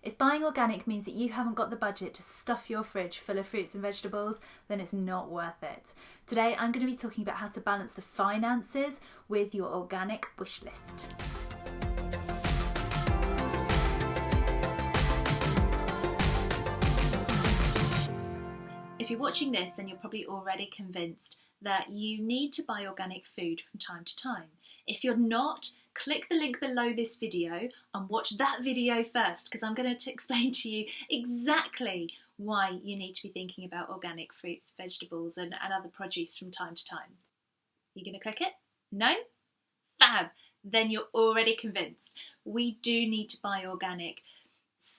If buying organic means that you haven't got the budget to stuff your fridge full of fruits and vegetables, then it's not worth it. Today I'm going to be talking about how to balance the finances with your organic wish list. If you're watching this, then you're probably already convinced that you need to buy organic food from time to time. If you're not, click the link below this video and watch that video first, because I'm going to explain to you exactly why you need to be thinking about organic fruits, vegetables and other produce from time to time. You going to click it? No? Fab! Then you're already convinced. We do need to buy organic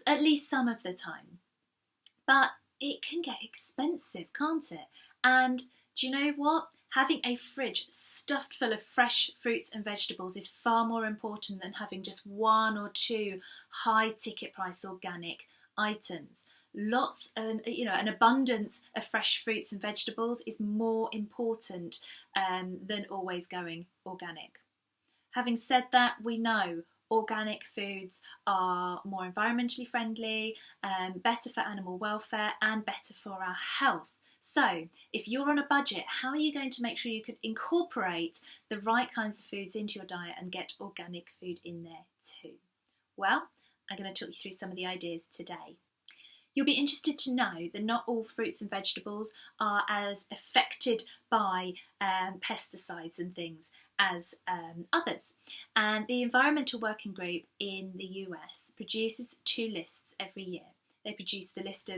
at least some of the time. But it can get expensive, can't it? And do you know what? Having a fridge stuffed full of fresh fruits and vegetables is far more important than having just one or two high ticket price organic items. An abundance of fresh fruits and vegetables is more important than always going organic. Having said that, we know organic foods are more environmentally friendly, better for animal welfare and better for our health. So if you're on a budget, how are you going to make sure you can incorporate the right kinds of foods into your diet and get organic food in there too? Well, I'm going to talk you through some of the ideas today. You'll be interested to know that not all fruits and vegetables are as affected by pesticides and things as others. And the Environmental Working Group in the US produces two lists every year. They produce the list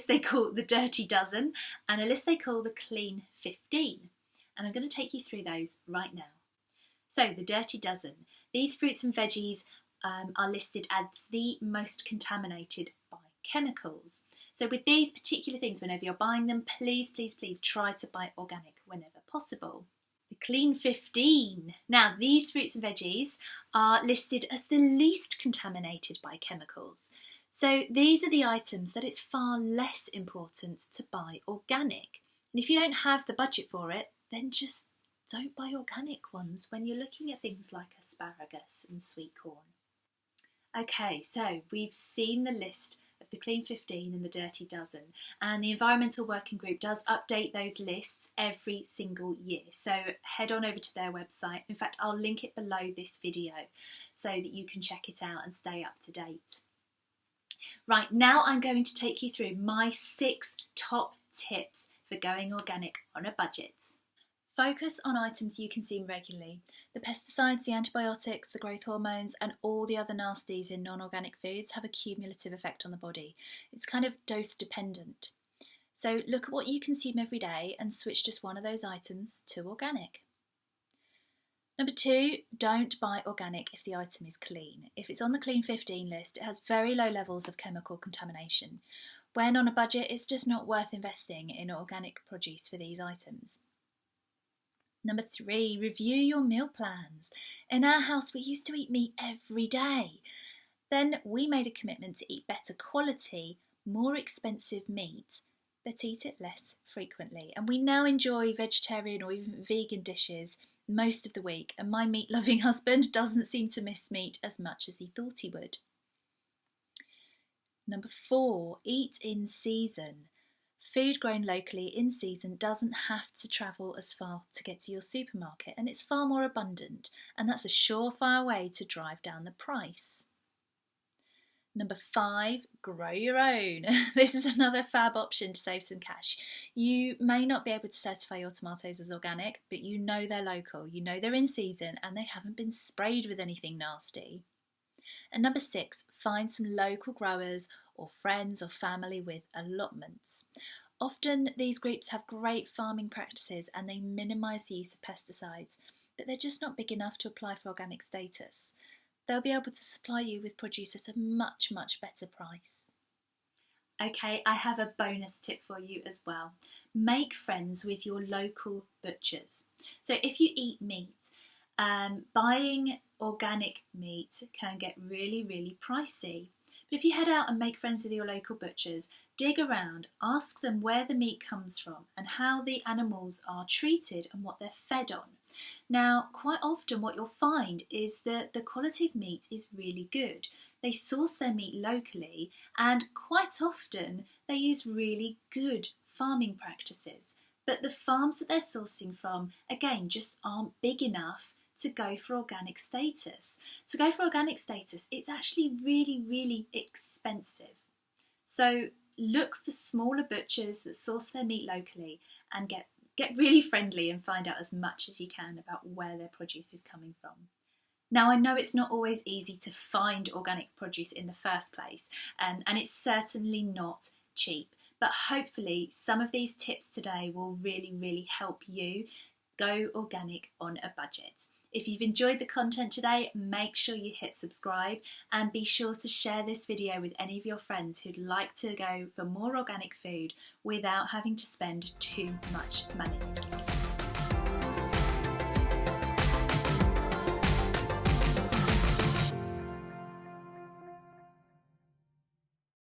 they call the Dirty Dozen and a list they call the Clean 15. And I'm going to take you through those right now. So the Dirty Dozen. These fruits and veggies are listed as the most contaminated by chemicals. So with these particular things, whenever you're buying them, please try to buy organic whenever possible. The Clean 15. Now, these fruits and veggies are listed as the least contaminated by chemicals. So these are the items that it's far less important to buy organic. And if you don't have the budget for it, then just don't buy organic ones when you're looking at things like asparagus and sweetcorn. Okay, so we've seen the list of the Clean 15 and the Dirty Dozen, and the Environmental Working Group does update those lists every single year, so head on over to their website. In fact, I'll link it below this video so that you can check it out and stay up to date. Right, now I'm going to take you through my 6 top tips for going organic on a budget. Focus on items you consume regularly. The pesticides, the antibiotics, the growth hormones and all the other nasties in non-organic foods have a cumulative effect on the body. It's kind of dose dependent. So look at what you consume every day and switch just one of those items to organic. Number 2, don't buy organic if the item is clean. If it's on the Clean 15 list, it has very low levels of chemical contamination. When on a budget, it's just not worth investing in organic produce for these items. Number 3, review your meal plans. In our house, we used to eat meat every day. Then we made a commitment to eat better quality, more expensive meat, but eat it less frequently. And we now enjoy vegetarian or even vegan dishes most of the week, and my meat-loving husband doesn't seem to miss meat as much as he thought he would. Number 4, eat in season. Food grown locally in season doesn't have to travel as far to get to your supermarket, and it's far more abundant, and that's a surefire way to drive down the price. Number 5, grow your own. This is another fab option to save some cash. You may not be able to certify your tomatoes as organic, but you know they're local, you know they're in season, and they haven't been sprayed with anything nasty. And number 6, find some local growers or friends or family with allotments. Often these groups have great farming practices and they minimise the use of pesticides, but they're just not big enough to apply for organic status. They'll be able to supply you with produce at a much better price. Okay, I have a bonus tip for you as well. Make friends with your local butchers. So if you eat meat, buying organic meat can get really pricey. But if you head out and make friends with your local butchers, dig around, ask them where the meat comes from and how the animals are treated and what they're fed on. Now, quite often what you'll find is that the quality of meat is really good. they source their meat locally, and quite often they use really good farming practices. But the farms that they're sourcing from, again, just aren't big enough to go for organic status. To go for organic status, it's actually really, really expensive. So look for smaller butchers that source their meat locally and get really friendly and find out as much as you can about where their produce is coming from. Now, I know it's not always easy to find organic produce in the first place, and it's certainly not cheap, but hopefully some of these tips today will really, really help you go organic on a budget. If you've enjoyed the content today, make sure you hit subscribe and be sure to share this video with any of your friends who'd like to go for more organic food without having to spend too much money.